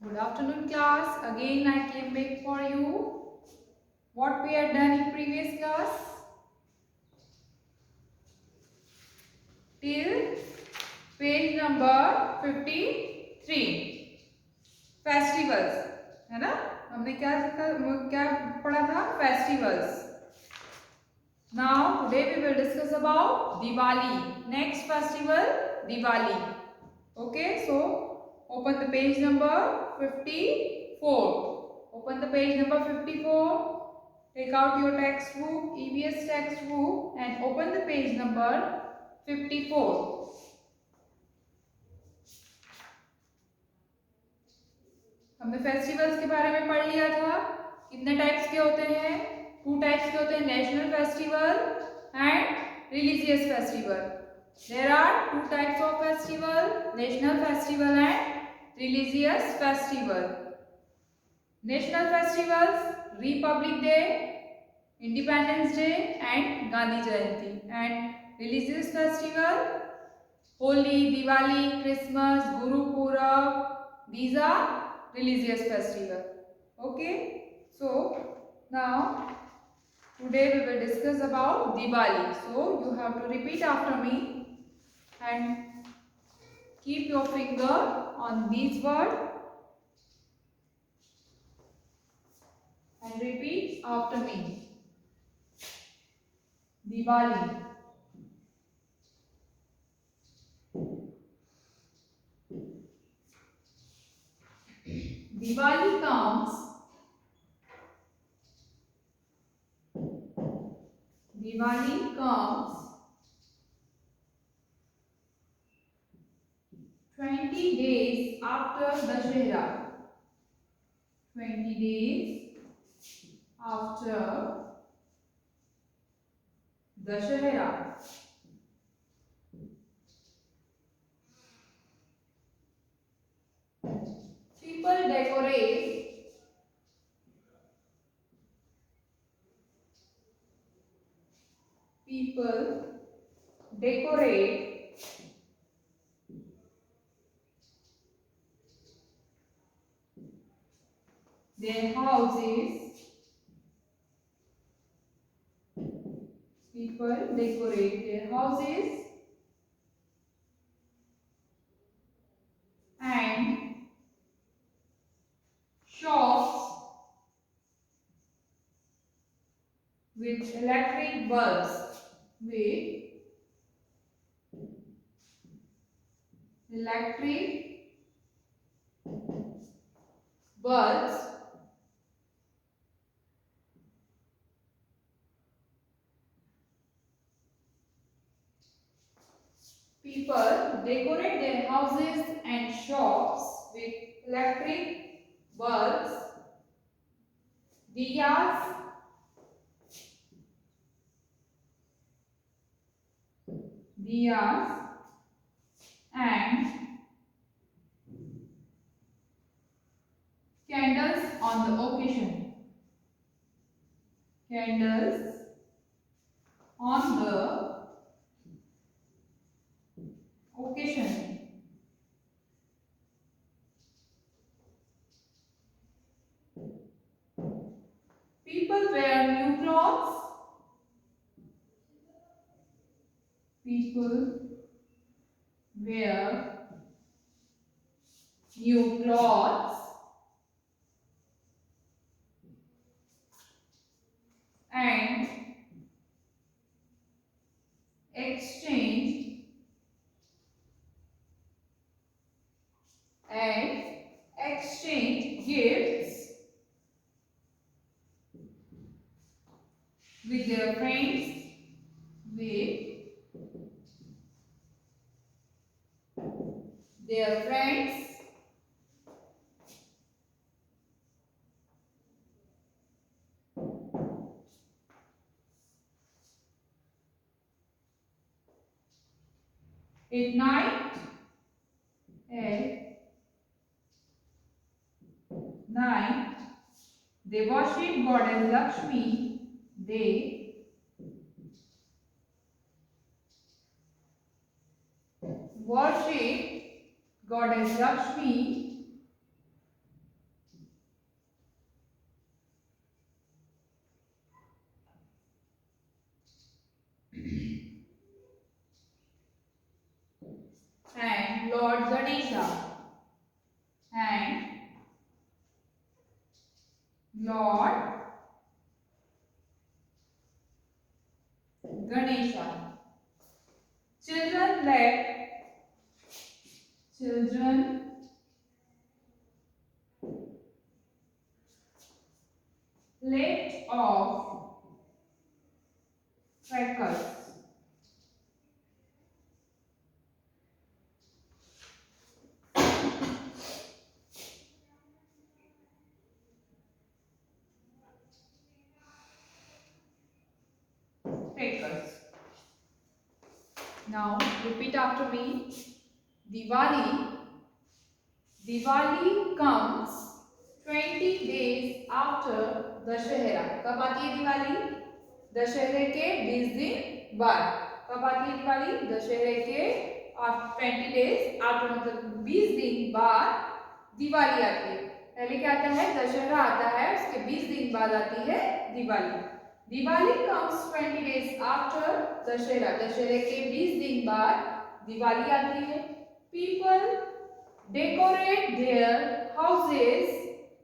Good afternoon class. Again I came back for you. What we had done in previous class till page number 53 festivals है ना. हमने क्या पढ़ा था? Festivals. Now today we will discuss about Diwali. Next festival Diwali. Okay, so open the page number 54. Open the page number 54. Take out your textbook, EVS textbook, and open the page number 54. हमने festivals के बारे में पढ़ लिया था. कितने types के होते हैं? 2 टाइप्स के होते हैं, national festival and religious festival. There are 2 types of festival, national festival and religious festival. National festivals, Republic Day, Independence Day and Gandhi Jayanti. And religious festival, Holi, Diwali, Christmas, Guru Purab. These are religious festival. Okay. So now today we will discuss about Diwali. So you have to repeat after me and keep your finger on these words and repeat after me. Diwali. Diwali comes. Diwali comes 20 days after Dashera. 20 days after Dashera. People decorate. People decorate their houses. People decorate their houses and shops with electric bulbs. With electric bulbs people decorate their houses and shops with electric bulbs, diyas, and candles on the occasion. Candles on the occasion. People wear new clothes. People wear new clothes and exchange gifts with their friends. With their friends. At night, they worship goddess Lakshmi. They worship goddess Lakshmi and Lord Ganesha. And Lord Ganesha. Children let off crackers. Crackers. Now repeat after me. Diwali. Diwali comes 20 days after Dussehra. कब आती है दिवाली? दशहरे के 20 दिन बाद. कब आती है दिवाली? दशहरे के 20 डेज आफ्टर, मतलब 20 दिन बाद दिवाली आती है. पहले क्या आता है? दशहरा आता है, उसके 20 दिन बाद आती है Diwali. Diwali comes 20 days after Dussehra. दशहरे के 20 दिन बाद दिवाली आती है. People decorate their houses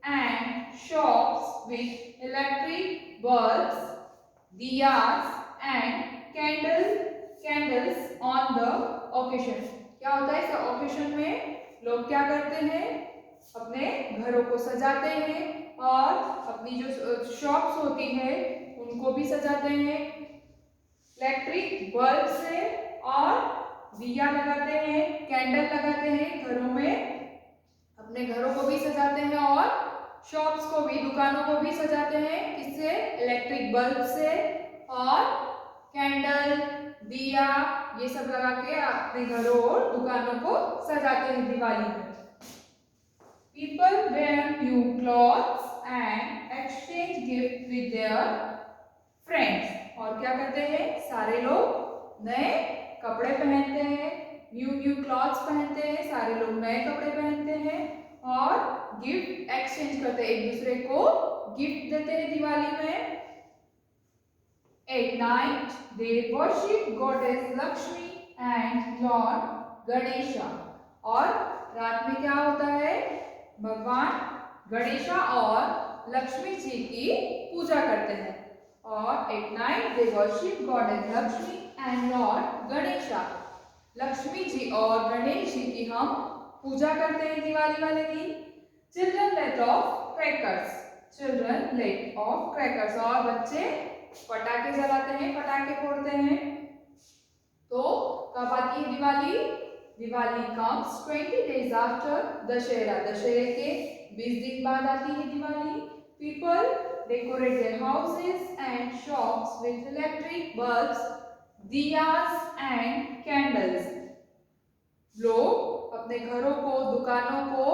and shops with electric bulbs, diyas and candles on the occasion. क्या होता है इस occasion में? लोग क्या करते हैं? अपने घरों को सजाते हैं और अपनी जो शॉप्स होती है उनको भी सजाते हैं इलेक्ट्रिक बल्ब से, और दिया लगाते हैं, कैंडल लगाते हैं घरों में. अपने घरों को भी सजाते हैं और शॉप्स को भी, दुकानों को भी सजाते हैं. किससे? इलेक्ट्रिक बल्ब से और कैंडल, दिया, ये सब लगा के अपने घरों और दुकानों को सजाते हैं दिवाली में. People wear new clothes and exchange gifts with their friends. और क्या करते हैं? सारे लोग नए कपड़े पहनते हैं, न्यू क्लॉथ्स पहनते हैं, सारे लोग नए कपड़े पहनते हैं और गिफ्ट एक्सचेंज करते हैं, एक दूसरे को गिफ्ट देते हैं दिवाली में. At night they worship goddess Lakshmi and Lord Ganesha. और रात में क्या होता है? भगवान गणेशा और लक्ष्मी जी की पूजा करते हैं. और at night they worship goddess Lakshmi and Lord Ganesha. Lakshmi ji और गणेश जी की हम पूजा करते हैं दिवाली वाले दिन. Children let off crackers. Children let off crackers. और बच्चे पटाखे जलाते हैं, पटाखे फोड़ते हैं. तो कब आती है Diwali? Diwali comes 20 days after Dussehra. दशहरे के 20 दिन बाद आती है Diwali. People decorate their houses and shops with electric bulbs, diyas and candles. लोग अपने घरों को, दुकानों को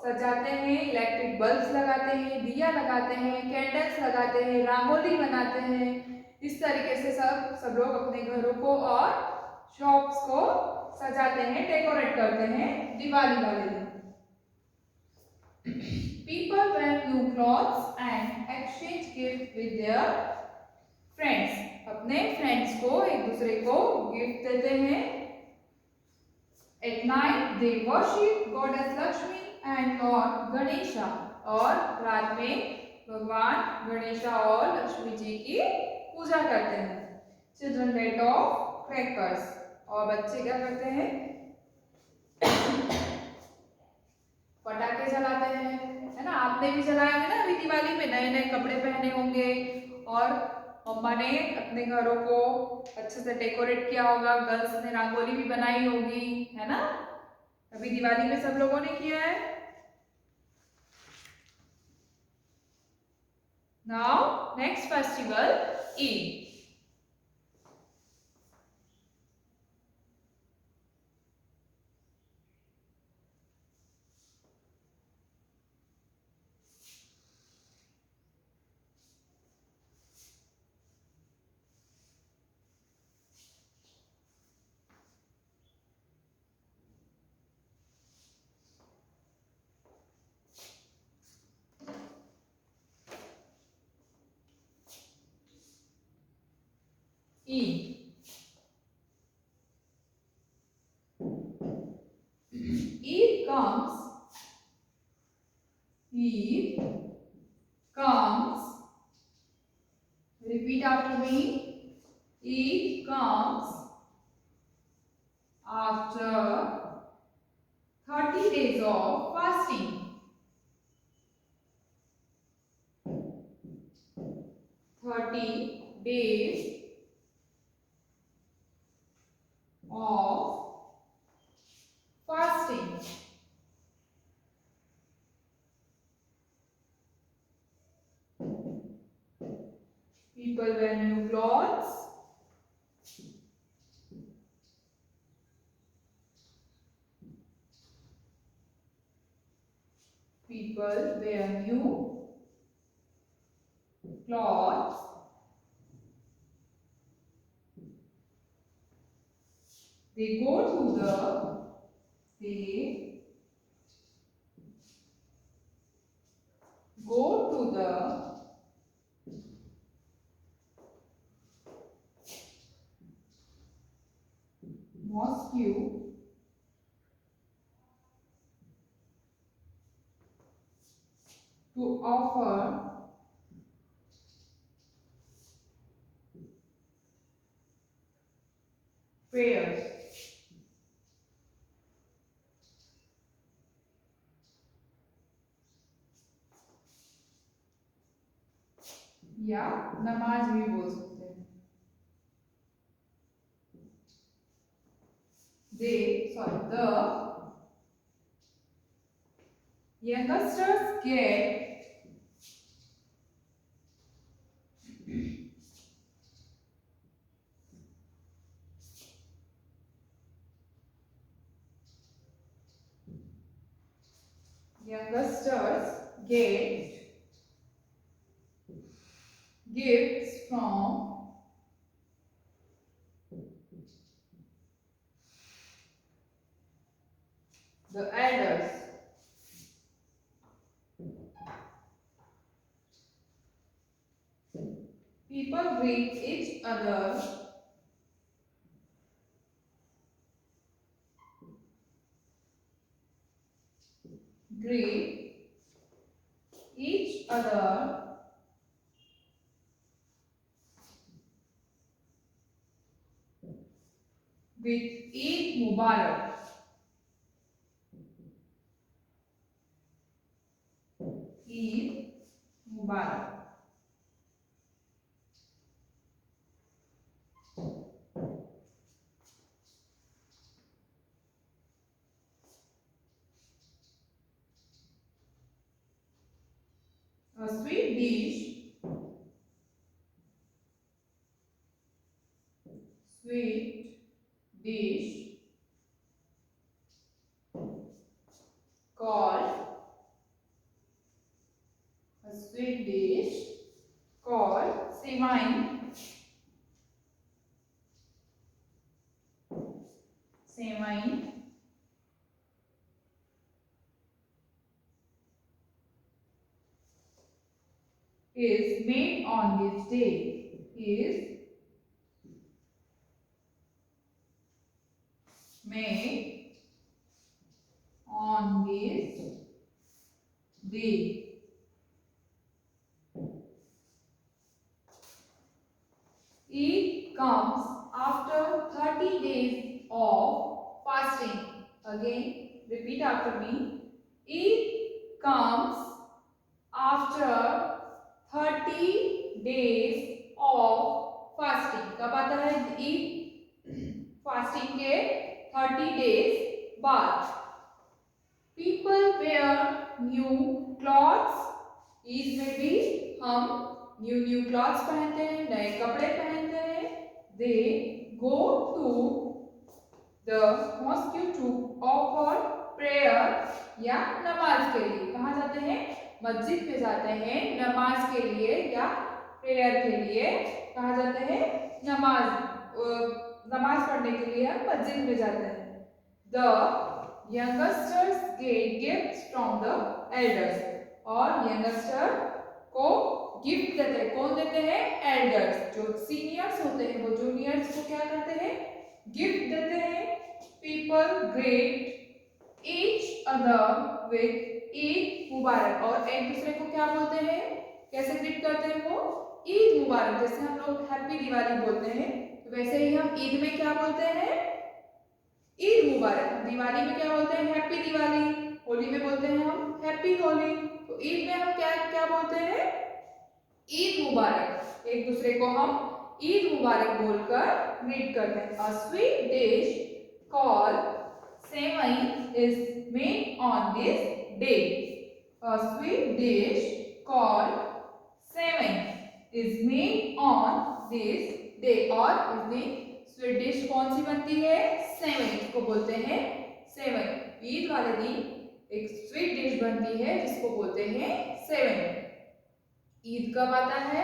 सजाते हैं, इलेक्ट्रिक बल्ब्स लगाते हैं, दिया लगाते हैं, कैंडल्स लगाते हैं, रंगोली बनाते हैं. इस तरीके से सब लोग अपने घरों को और शॉप्स को सजाते हैं, डेकोरेट करते हैं दिवाली वाले दिन. People wear new clothes and exchange gifts with their friends. अपने फ्रेंड्स को, एक दूसरे को गिफ्ट देते हैं. At night they worship goddess Lakshmi and Lord Ganesha. और रात में भगवान गणेशा और लक्ष्मी जी की पूजा करते हैं. Children let off crackers. और बच्चे क्या करते हैं? पटाखे जलाते हैं, है ना. आपने भी जलाए होंगे ना अभी दिवाली में, नए नए कपड़े पहने होंगे और मम्मा ने अपने घरों को अच्छे से डेकोरेट किया होगा, गर्ल्स ने रंगोली भी बनाई होगी, है ना. अभी दिवाली में सब लोगों ने किया है. Now next festival Eid. Eid. comes. Eid comes. Repeat after me. Eid comes after 30 days of fasting. 30 days of fasting. People wear new clothes. People wear new clothes. They go to the mosque to offer prayers. या नमाज भी बोल सकते हैं. The youngsters get gifts from the elders. People greet each other with Eid Mubarak. Eid Mubarak. A sweet dish called Semain is made on this day. Eid comes after 30 days of fasting. Again, repeat after me. Eid comes after 30 days of fasting. कब आता है Eid? Fasting के 30 days बाद. People wear new clothes. Eid में भी हम new clothes पहनते हैं, नए कपड़े पहनते हैं. They go to the mosque to offer prayer या नमाज के लिए. कहाँ जाते हैं? मस्जिद में जाते हैं नमाज के लिए या प्रेयर के लिए. कहाँ जाते हैं? नमाज पढ़ने के लिए हम मस्जिद में जाते हैं. The youngsters get gifts from the elders. और यंगस्टर को गिफ्ट देते हैं. कौन देते हैं? एल्डर्स. जो सीनियर्स होते हैं वो जूनियर्स को क्या करते हैं? गिफ्ट देते हैं. People great each other with Eid Mubarak. और एक दूसरे को क्या बोलते हैं, कैसे ग्रीट करते हैं वो, ईद मुबारक। जैसे हम लोग हैप्पी दिवाली बोलते हैं तो वैसे ही हम ईद में क्या बोलते हैं, ईद मुबारक। हम दिवाली में क्या बोलते हैं, हैप्पी दिवाली। होली में बोलते हैं हम हैप्पी होली। तो ईद में हम क्या क्या बोलते हैं, ईद मुबारक। एक दूसरे को हम ईद मुबारक बोलकर ग्रीट करते हैं। A sweet dish called sevai is made on this day. A sweet dish called sevai is made on this day. और इस दिन स्वीट डिश कौन सी बनती है, सेवई को बोलते हैं सेवई। ईद वाले दिन एक स्वीट डिश बनती है जिसको बोलते हैं सेवई। ईद कब आता है,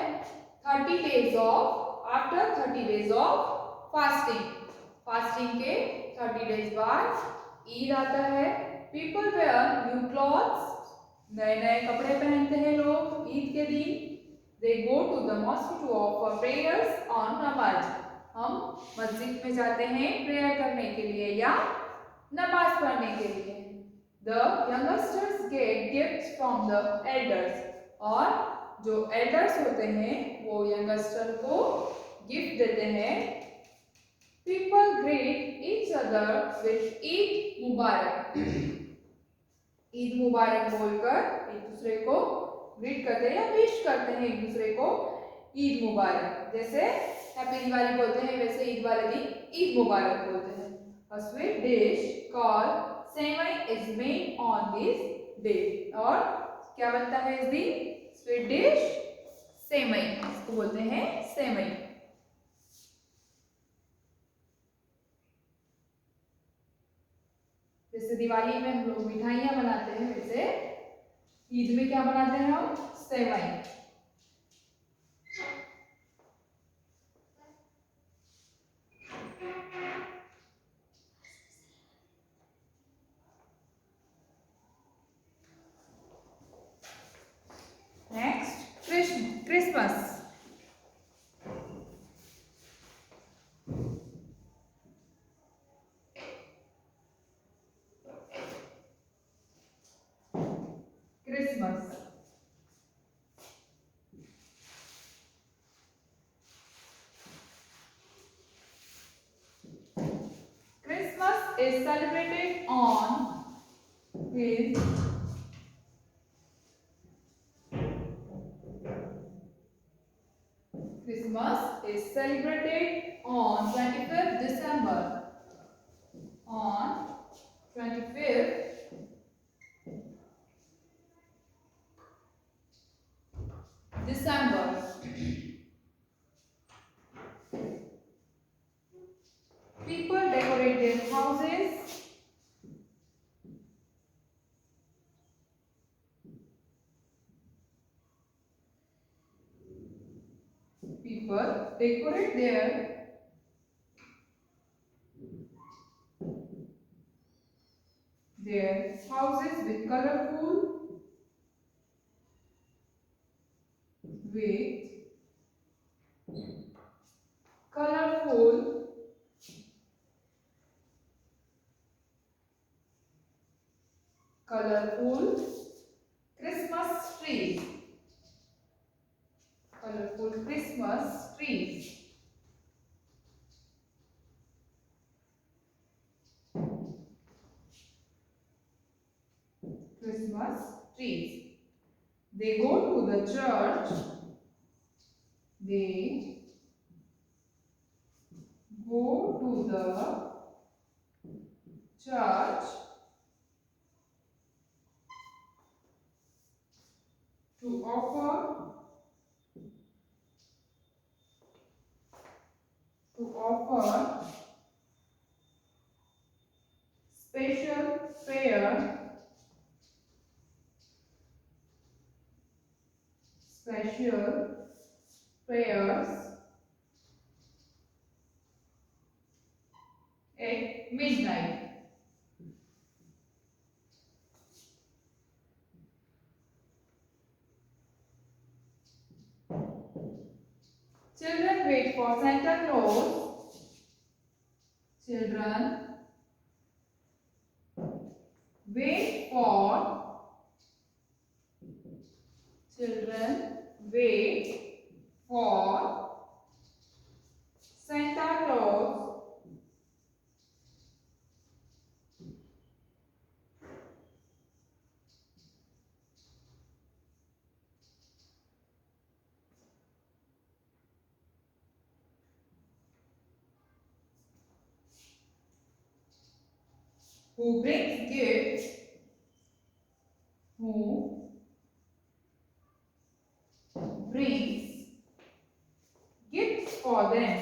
30 days of, after 30 days of fasting. Fasting के 30 days बाद ईद आता है। पीपल वेयर न्यू क्लॉथ्स, नए नए कपड़े पहनते हैं लोग ईद के दिन। They go to the mosque to offer prayers on namaz. हम मस्जिद में जाते हैं प्रेयर करने के लिए या नमाज पढ़ने के लिए। The youngsters get gifts from the elders. और जो एल्डर्स होते हैं वो यंगस्टर को गिफ्ट देते हैं। People greet each other with Eid Mubarak. Eid Mubarak बोलकर एक दूसरे को ग्रीट करते हैं या विश करते हैं एक दूसरे को ईद मुबारक। जैसे हैप्पी दिवाली बोलते हैं वैसे ईद वाले दिन ईद मुबारक बोलते हैं। A sweet dish called sevai is made on this day. और क्या बनता है इस दिन, स्वीट डिश सेवई, इसको बोलते हैं सेवई। जैसे दिवाली में हम लोग मिठाइयां बनाते हैं वैसे ईद में क्या बनाते हैं हम, सेवई। Next Christmas. Christmas Christmas is celebrated on with Christmas is celebrated on 25th December. On 25th December. People decorate their houses. People decorate their houses with colorful Christmas trees. Colorful Christmas trees. Christmas trees. They go to the church. They go to the church to offer special prayers at midnight. Children wait for Santa Claus. Children wait for, children wait for Santa Claus who brings gifts, who brings gifts for them,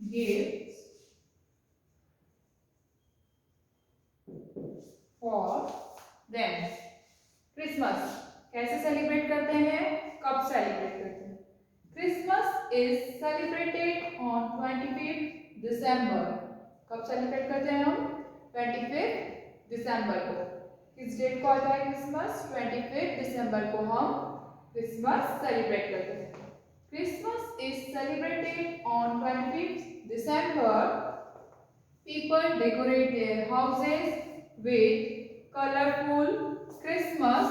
gifts for them. Christmas कैसे celebrate करते हैं, कब celebrate करते हैं? Christmas is celebrated on 25 दिसंबर। कब celebrate करते हैं हम? 25 दिसंबर को। किस डेट को आता है क्रिसमस? 25 दिसंबर को हम क्रिसमस सेलिब्रेट करते हैं। Christmas is celebrated on 25 December. People decorate their houses with colourful Christmas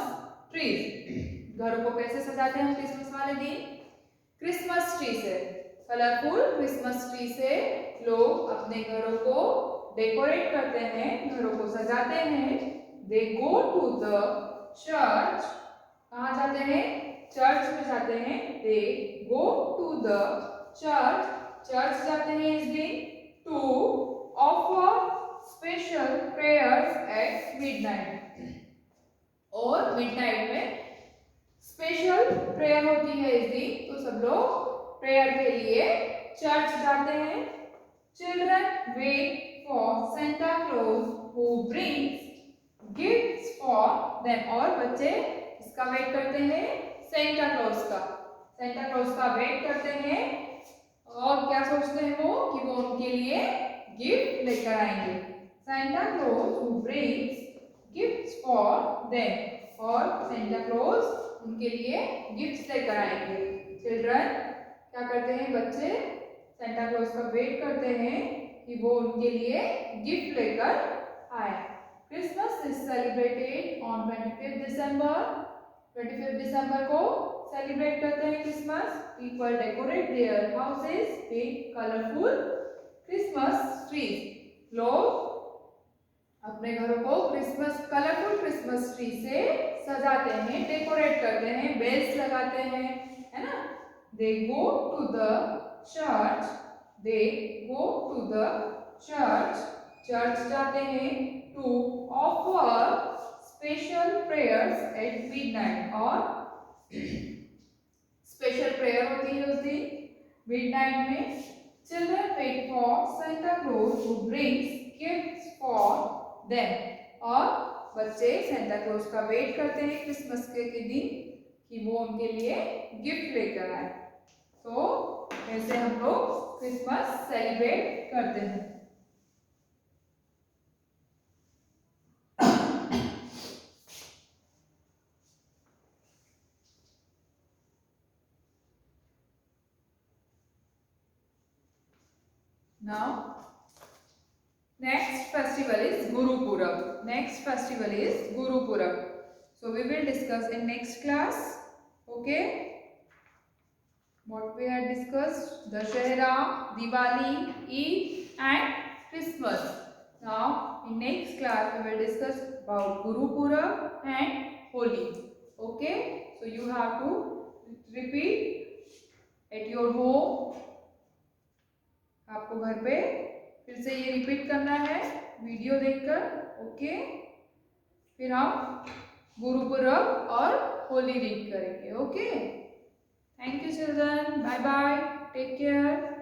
trees. घरों को कैसे सजाते हैं हम क्रिसमस वाले दिन? क्रिसमस ट्री से, कलरफुल क्रिसमस ट्री से लोग अपने घरों को डेकोरेट करते हैं, घरों को सजाते हैं। They go to the church. कहाँ जाते हैं? चर्च में जाते हैं। They go to the church, church जाते हैं इस दिन। To offer special prayers at midnight. और मिडनाइट में स्पेशल प्रेयर होती है इस दिन, तो सब लोग प्रेयर के लिए चर्च जाते हैं। Children wait for Santa Claus who brings gifts for them. और बच्चे इसका वेट करते हैं, सेंटा क्लॉज का। सेंटा क्लॉज का वेट करते हैं और क्या सोचते हैं वो कि वो उनके लिए गिफ्ट लेकर आएंगे। Santa Claus who brings gifts for them. और सेंटा क्लॉज उनके लिए गिफ्ट्स लेकर आएंगे। चिल्ड्रन क्या करते हैं? बच्चे सेंटा क्लॉज का वेट करते हैं कि वो उनके लिए गिफ्ट लेकर आए। क्रिसमस इज सेलिब्रेटेड ऑन 25 दिसंबर। 25 दिसंबर को सेलिब्रेट करते हैं Christmas. People decorate their houses with colourful Christmas trees. लोग अपने घरों को क्रिसमस, कलरफुल क्रिसमस ट्री से सजाते हैं, डेकोरेट करते हैं, बेल्स लगाते हैं, है ना। They go to the church. They go to the church, church जाते हैं। To offer special prayers at midnight. और स्पेशल प्रेयर होती है उस दिन मिडनाइट में। Children wait for Santa Claus who brings gifts for them. और बच्चे सेंटा क्लॉज का वेट करते हैं क्रिसमस के दिन कि वो उनके लिए गिफ्ट लेकर आए। तो ऐसे हम लोग क्रिसमस सेलिब्रेट करते हैं। Now next festival is Guru Purab. Next festival is Guru Purab. So we will discuss in next class. Okay. What we had discussed: Dashera, Diwali, Eid and Christmas. Now in next class we will discuss about Guru Purab and Holi. Okay. So you have to repeat at your home. आपको घर पे फिर से ये repeat करना है video देखकर। Okay, फिर हम गुरुपुरब और होली रीड करेंगे। Okay, thank you children, bye bye, take care.